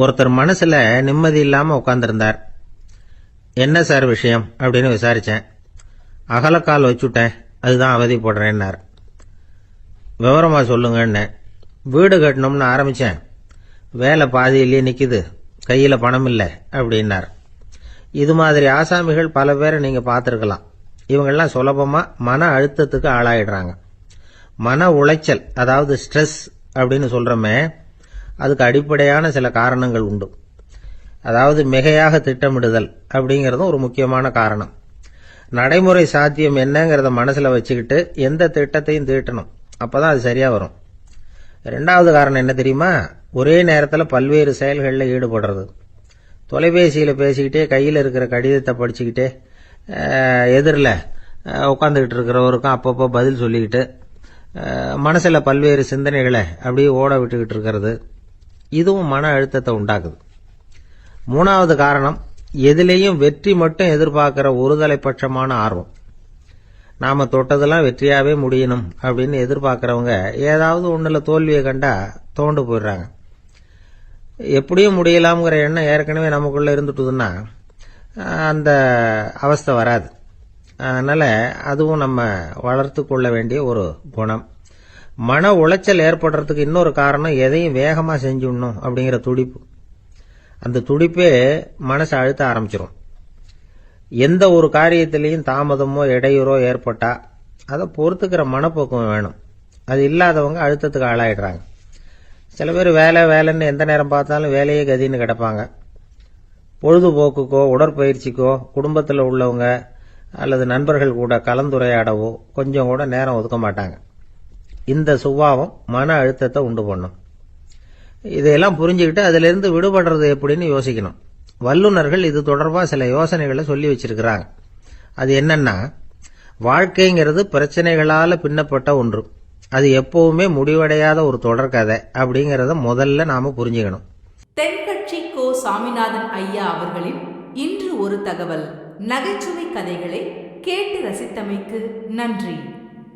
ஒருத்தர் மனசுல நிம்மதி இல்லாம உட்காந்துருந்தார். என்ன சார் விஷயம் அப்படின்னு விசாரிச்சேன். அகலக்கால் வச்சுட்டேன், அதுதான் அவதிப்படுறேன்னார். விவரமா சொல்லுங்கன்னு. வீடு கட்டணும்னு ஆரம்பிச்சேன், வேலை பாதியிலேயே நிக்குது, கையில பணம் இல்லை அப்படின்னார். இது மாதிரி ஆசாமிகள் பல பேரை நீங்க பார்த்துருக்கலாம். இவங்கெல்லாம் சுலபமா மன அழுத்தத்துக்கு ஆளாயிடுறாங்க. மன உளைச்சல், அதாவது ஸ்ட்ரெஸ் அப்படின்னு சொல்றோமே, அதுக்கு அடிப்படையான சில காரணங்கள் உண்டு. அதாவது மிகையாக திட்டமிடுதல் அப்படிங்கிறதும் ஒரு முக்கியமான காரணம். நடைமுறை சாத்தியம் என்னங்கிறத மனசுல வச்சுக்கிட்டு எந்த திட்டத்தையும் தீட்டணும், அப்பதான் அது சரியா வரும். ரெண்டாவது காரணம் என்ன தெரியுமா? ஒரே நேரத்தில் பல்வேறு செயல்களில் ஈடுபடுறது. தொலைபேசியில் பேசிக்கிட்டே கையில் இருக்கிற கடிதத்தை படிச்சுக்கிட்டே எதிரில் உட்காந்துக்கிட்டு இருக்கிறவருக்கும் அப்பப்போ பதில் சொல்லிக்கிட்டு மனசில் பல்வேறு சிந்தனைகளை அப்படியே ஓட விட்டுக்கிட்டு இருக்கிறது, இதுவும் மன அழுத்தத்தை உண்டாக்குது. மூணாவது காரணம், எதிலேயும் வெற்றி மட்டும் எதிர்பார்க்கிற ஒருதலைப்பட்சமான ஆர்வம். நாம தொட்டதெல்லாம் வெற்றியாவே முடியணும் அப்படின்னு எதிர்பார்க்கிறவங்க ஏதாவது ஒண்ணுல தோல்வியை கண்டா தோண்டு போயிடுறாங்க. எப்படியும் முடியலாம்ங்கிற எண்ணம் ஏற்கனவே நமக்குள்ள இருந்துட்டுதுன்னா அந்த அவஸ்தை வராது. அதனால அதுவும் நம்ம வளர்த்து கொள்ள வேண்டிய ஒரு குணம். மன உளைச்சல் ஏற்படுறதுக்கு இன்னொரு காரணம், எதையும் வேகமா செஞ்சுடணும் அப்படிங்கிற துடிப்பு. அந்த துடிப்பே மனசை அழுத்த ஆரம்பிச்சிடும். எந்த ஒரு காரியத்திலையும் தாமதமோ இடையூறோ ஏற்பட்டா அதை பொறுத்துக்கிற மனப்போக்கம் வேணும். அது இல்லாதவங்க அழுத்தத்துக்கு ஆளாயிடுறாங்க. சில பேர் வேலைன்னு எந்த நேரம் பார்த்தாலும் வேலையே கதின்னு கிடப்பாங்க. பொழுதுபோக்குக்கோ உடற்பயிற்சிக்கோ குடும்பத்தில் உள்ளவங்க அல்லது நண்பர்கள் கூட கலந்துரையாடவோ கொஞ்சம் கூட நேரம் ஒதுக்க மாட்டாங்க. இந்த சுபாவம் மன அழுத்தத்தை உண்டு பண்ணும். இதையெல்லாம் புரிஞ்சுக்கிட்டு அதிலிருந்து விடுபடுறது எப்படின்னு யோசிக்கணும். வல்லுநர்கள் இது தொடர்பாக சில யோசனைகளை சொல்லி வச்சிருக்கிறாங்க. அது என்னன்னா, வாழ்க்கைங்கிறது பிரச்சனைகளால பின்னப்பட்ட ஒன்று, அது எப்பவுமே முடிவடையாத ஒரு தொடர்கதை அப்படிங்கறத முதல்ல நாம புரிஞ்சுக்கணும். தென்கட்சி கோ. சாமிநாதன் ஐயா அவர்களின் இன்று ஒரு தகவல் நகைச்சுவை கதைகளை கேட்டு ரசித்தமைக்கு நன்றி.